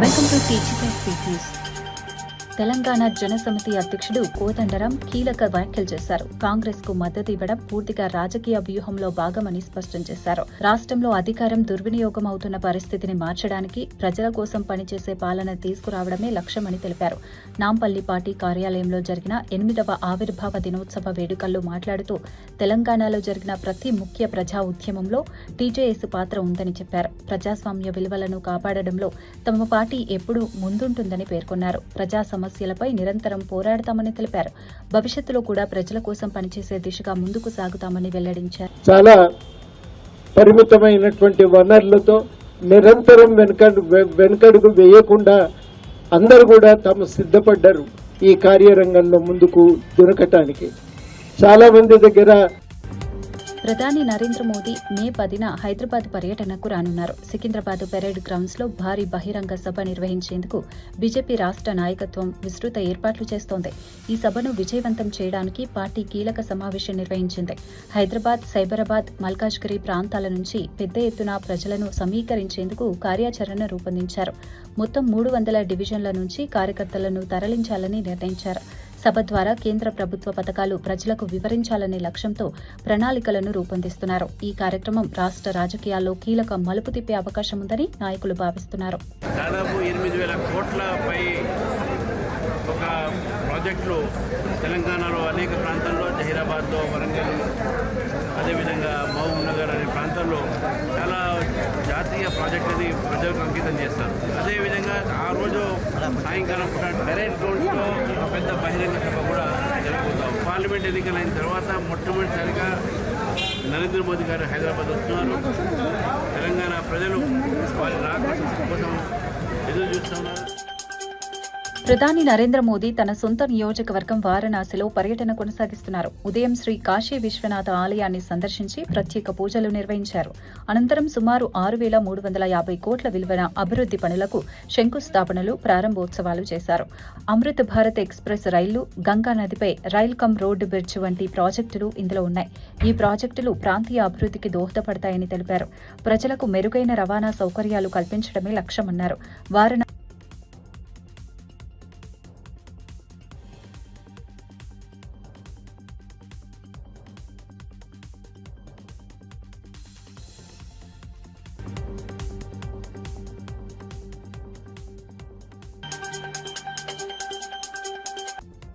Welcome to TGP speak news. Telangana Jana Samithi అధ్యక్షుడు కోదండరాం కీలక వ్యాఖ్యలు చేశారు. కాంగ్రెస్ కు మద్దతు ఇవ్వడం పూర్తిగా రాజకీయ వ్యూహంలో భాగమని స్పష్టం చేశారు. రాష్ట్రంలో అధికారం దుర్వినియోగం అవుతున్న పరిస్థితిని మార్చడానికి ప్రజల కోసం పనిచేసే పాలన తీసుకురావడమే లక్ష్యమని తెలిపారు. నాంపల్లి పార్టీ కార్యాలయంలో జరిగిన 8వ ఆవిర్భావ దినోత్సవ వేడుకల్లో మాట్లాడుతూ తెలంగాణలో జరిగిన ప్రతి ముఖ్య ప్రజా ఉద్యమంలో టీజేఎస్ పాత్ర ఉందని చెప్పారు. ప్రజాస్వామ్య విలువలను కాపాడడంలో తమ పార్టీ ఎప్పుడూ ముందుంటుందని పేర్కొన్నారు. ప్రజా సమస్యలపై నిరంతరం పోరాడతామని తెలిపారు. భవిష్యత్తులో కూడా ప్రజల కోసం పనిచేసే దిశగా ముందుకు సాగుతామని వెల్లడించారు. చాలా పరిమితమైనటువంటి వనరులతో నిరంతరం వెనుకడుగు వేయకుండా అందరూ కూడా తాము సిద్ధపడ్డారు ఈ కార్యరంగంలో ముందుకు దునకటానికి. చాలా మంది దగ్గర ప్రధాని నరేంద్ర మోదీ మే 10న హైదరాబాద్ పర్యటనకు రానున్నారు. సికింద్రాబాద్ పెరేడ్ గ్రౌండ్స్ లో భారీ బహిరంగ సభ నిర్వహించేందుకు బీజేపీ రాష్ట్ర నాయకత్వం విస్తృత ఏర్పాట్లు చేస్తోంది. ఈ సభను విజయవంతం చేయడానికి పార్టీ కీలక సమావేశం నిర్వహించింది. హైదరాబాద్, సైబరాబాద్, మల్కాజ్గిరి ప్రాంతాల నుంచి పెద్ద ఎత్తున ప్రజలను సమీకరించేందుకు కార్యాచరణ రూపొందించారు. మొత్తం 300 డివిజన్ల నుంచి కార్యకర్తలను తరలించాలని నిర్ణయించారు. సభ ద్వారా కేంద్ర ప్రభుత్వ పథకాలు ప్రజలకు వివరించాలనే లక్ష్యంతో ప్రణాళికలను రూపొందిస్తున్నారు. ఈ కార్యక్రమం రాష్ట్ర రాజకీయాల్లో కీలక మలుపు తిప్పే అవకాశం ఉందని నాయకులు భావిస్తున్నారు. దాదాపు 8,000 కోట్లపై ఒక ప్రాజెక్టులు తెలంగాణలో అనేక ప్రాంతాల్లో, జహీరాబాద్లో, వరంగల్, అదేవిధంగా మహబూబ్ నగర్ అనే ప్రాంతాల్లో చాలా జాతీయ ప్రాజెక్టుని ప్రజలకు అంకితం చేస్తారు. అదేవిధంగా ఆ రోజు సాయంకాలం పూట పెరేడ్ గ్రౌండ్స్లో ఒక పెద్ద బహిరంగ సభ కూడా జరుపుతాం. పార్లమెంట్ ఎన్నికలైన తర్వాత మొట్టమొదటిసారిగా నరేంద్ర మోదీ గారు హైదరాబాద్ వస్తున్నారు. తెలంగాణ ప్రజలు వారి రాక కోసం ఎదురు చూస్తున్నారు. ప్రధాని నరేంద్ర మోదీ తన సొంత నియోజకవర్గం వారణాసిలో పర్యటన కొనసాగిస్తున్నారు. ఉదయం శ్రీ కాశీ విశ్వనాథ ఆలయాన్ని సందర్శించి ప్రత్యేక పూజలు నిర్వహించారు. అనంతరం సుమారు 6,350 కోట్ల విలువైన అభివృద్ది పనులకు శంకుస్థాపనలు, ప్రారంభోత్సవాలు చేశారు. అమృత్ భారత్ ఎక్స్ప్రెస్ రైళ్లు, గంగా నదిపై రైల్ కమ్ రోడ్డు బ్రిడ్జ్ వంటి ప్రాజెక్టులు ఇందులో ఉన్నాయి. ఈ ప్రాజెక్టులు ప్రాంతీయ అభివృద్ధికి దోహదపడతాయని తెలిపారు. ప్రజలకు మెరుగైన రవాణా సౌకర్యాలు కల్పించడమే లక్ష్యమన్నారు.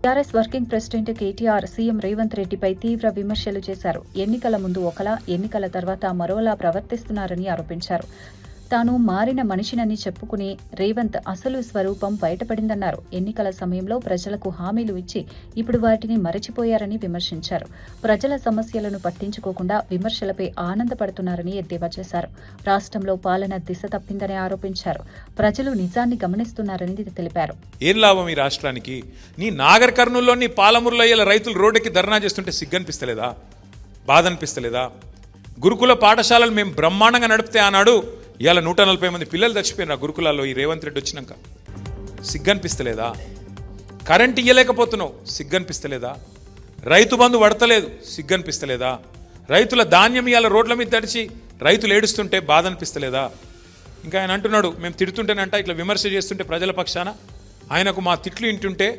TRS working president KTR CM Revanth రెడ్డిపై తీవ్ర విమర్శలు చేశారు. ఎన్నికల ముందు ఒకలా, ఎన్నికల తర్వాత మరోలా ప్రవర్తిస్తున్నారని ఆరోపించారు. తాను మారిన మనిషినని చెప్పుకుని రేవంత్ అసలు స్వరూపం బయటపడిందన్నారు. ఎన్నికల సమయంలో ప్రజలకు హామీలు ఇచ్చి ఇప్పుడు వాటిని మరచిపోయారని విమర్శించారు. ప్రజల సమస్యలను పట్టించుకోకుండా విమర్శలపై ఆనందపడుతున్నారని ఎద్దేవా చేశారు. రాష్ట్రంలో పాలన దిశ తప్పిందని ఆరోపించారు. ప్రజలు నిజాన్ని గమనిస్తున్నారని తెలిపారు. ఏం లాభం ఈ రాష్ట్రానికి? నీ నాగర్ కర్నూలులోని పాలమూరులో ఇలా రైతులు రోడ్డుకి ధర్నా చేస్తుంటే సిగ్గనిపిస్తలేదా? బాధ అనిపిస్తలేదా? గురుకుల పాఠశాలలు మేము బ్రహ్మాండంగా నడిపితే ఆనాడు ఇవాళ 140 మంది పిల్లలు చచ్చిపోయినారు ఆ గురుకులాల్లో ఈ రేవంత్ రెడ్డి వచ్చినాక. సిగ్గనిపిస్తలేదా? కరెంట్ ఇయ్యలేకపోతున్నావు, సిగ్గనిపిస్తలేదా? రైతు బంధు పడతలేదు, సిగ్గనిపిస్తలేదా? రైతుల ధాన్యం ఇవాళ రోడ్ల మీద తడిచి రైతులు ఏడుస్తుంటే బాధ అనిపిస్తలేదా? ఇంకా ఆయన అంటున్నాడు, మేము తిడుతుంటేనంట ఇట్లా విమర్శ చేస్తుంటే ప్రజల పక్షాన ఆయనకు మా తిట్లు వింటుంటే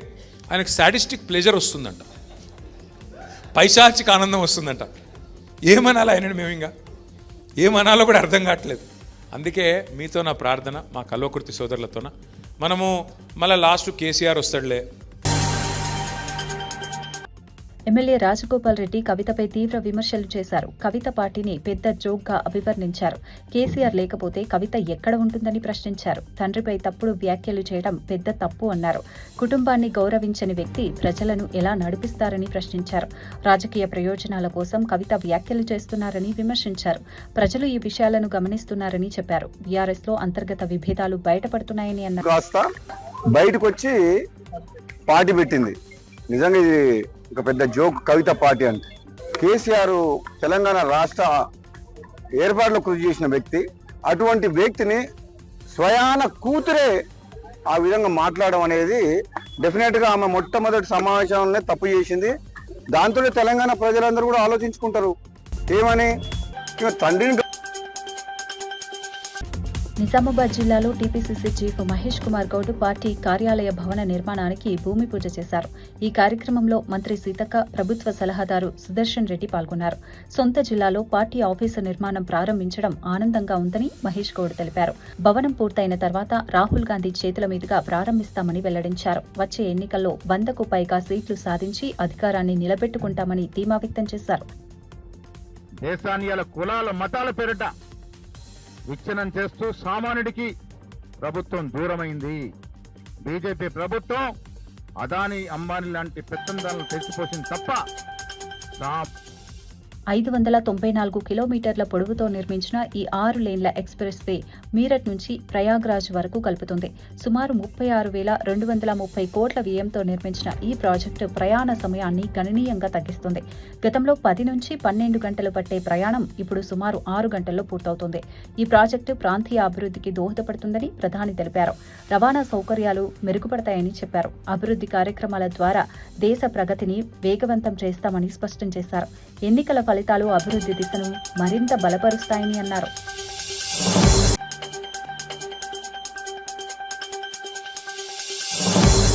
ఆయనకు సాడిస్టిక్ ప్లెజర్ వస్తుందంట, పైశాచిక ఆనందం వస్తుందంట. ఏమనాలి ఆయనని? మేము ఇంకా ఏమనాలో కూడా అర్థం కావట్లేదు. అందుకే మీతో నా ప్రార్థన, మా కల్వకుర్తి సోదరులతోన, మనము మళ్ళీ లాస్ట్ కేసీఆర్ వస్తాడులే. ఎమ్మెల్యే రాజగోపాల్ రెడ్డి కవితపై తీవ్ర విమర్శలు చేశారు. కవిత పార్టీని పెద్ద జోక్గా అభివర్ణించారు. కేసీఆర్ లేకపోతే కవిత ఎక్కడ ఉంటుందని ప్రశ్నించారు. తండ్రిపై తప్పుడు వ్యాఖ్యలు చేయడం పెద్ద తప్పు అన్నారు. కుటుంబాన్ని గౌరవించని వ్యక్తి ప్రజలను ఎలా నడిపిస్తారని ప్రశ్నించారు. రాజకీయ ప్రయోజనాల కోసం కవిత వ్యాఖ్యలు చేస్తున్నారని విమర్శించారు. ప్రజలు ఈ విషయాలను గమనిస్తున్నారని చెప్పారు. బీఆర్ఎస్ లో అంతర్గత విభేదాలు బయటపడుతున్నాయని అన్నారు. బయటకు వచ్చి పార్టీ పెట్టింది. నిజంగా ఇది ఒక పెద్ద జోక్ కవిత పార్టీ అంటే. కేసీఆర్ తెలంగాణ రాష్ట్ర ఏర్పాటులో కృషి చేసిన వ్యక్తి. అటువంటి వ్యక్తిని స్వయాన కూతురే ఆ విధంగా మాట్లాడడం అనేది డెఫినెట్గా ఆమె మొట్టమొదటి సమావేశంలోనే తప్పు చేసింది. దాంతో తెలంగాణ ప్రజలందరూ కూడా ఆలోచించుకుంటారు ఏమని. తండ్రిని నిజామాబాద్ జిల్లాలో TPCC chief Mahesh Kumar Goud party కార్యాలయ భవన నిర్మాణానికి భూమి పూజ చేశారు. ఈ కార్యక్రమంలో మంత్రి సీతక్క, ప్రభుత్వ సలహాదారు సుదర్శన్ రెడ్డి పాల్గొన్నారు. సొంత జిల్లాలో పార్టీ ఆఫీసు నిర్మాణం ప్రారంభించడం ఆనందంగా ఉందని మహేష్ గౌడ్ తెలిపారు. భవనం పూర్తయిన తర్వాత రాహుల్ గాంధీ చేతుల మీదుగా ప్రారంభిస్తామని వెల్లడించారు. వచ్చే ఎన్నికల్లో 100కు పైగా సీట్లు సాధించి అధికారాన్ని నిలబెట్టుకుంటామని ధీమా వ్యక్తం చేశారు. దేశానియాల కులాల మతాల పేరిట విచ్ఛిన్నం చేస్తూ సామాన్యుడికి ప్రభుత్వం దూరమైంది. బీజేపీ ప్రభుత్వం అదానీ, అంబానీ లాంటి పెత్తందారులను తెచ్చిపోసింది తప్ప 594 కిలోమీటర్ల పొడవుతో నిర్మించిన ఈ 6 లేన్ల ఎక్స్ప్రెస్ వే మీరట్ నుంచి ప్రయాగ్రాజ్ వరకు కలుపుతుంది. సుమారు 36,230 కోట్ల వ్యయంతో నిర్మించిన ఈ ప్రాజెక్టు ప్రయాణ సమయాన్ని గణనీయంగా తగ్గిస్తుంది. గతంలో 10 నుంచి 12 గంటలు పట్టే ప్రయాణం ఇప్పుడు సుమారు 6 గంటల్లో పూర్తవుతుంది. ఈ ప్రాజెక్టు ప్రాంతీయ అభివృద్ధికి దోహదపడుతుందని ప్రధాని తెలిపారు. రవాణా సౌకర్యాలు మెరుగుపడతాయని చెప్పారు. అభివృద్ధి కార్యక్రమాల ద్వారా దేశ ప్రగతిని వేగవంతం చేస్తామని స్పష్టం చేశారు. ఎన్నికల ఫలితాలు అభివృద్ధి దిశను మరింత బలపరుస్తాయని అన్నారు.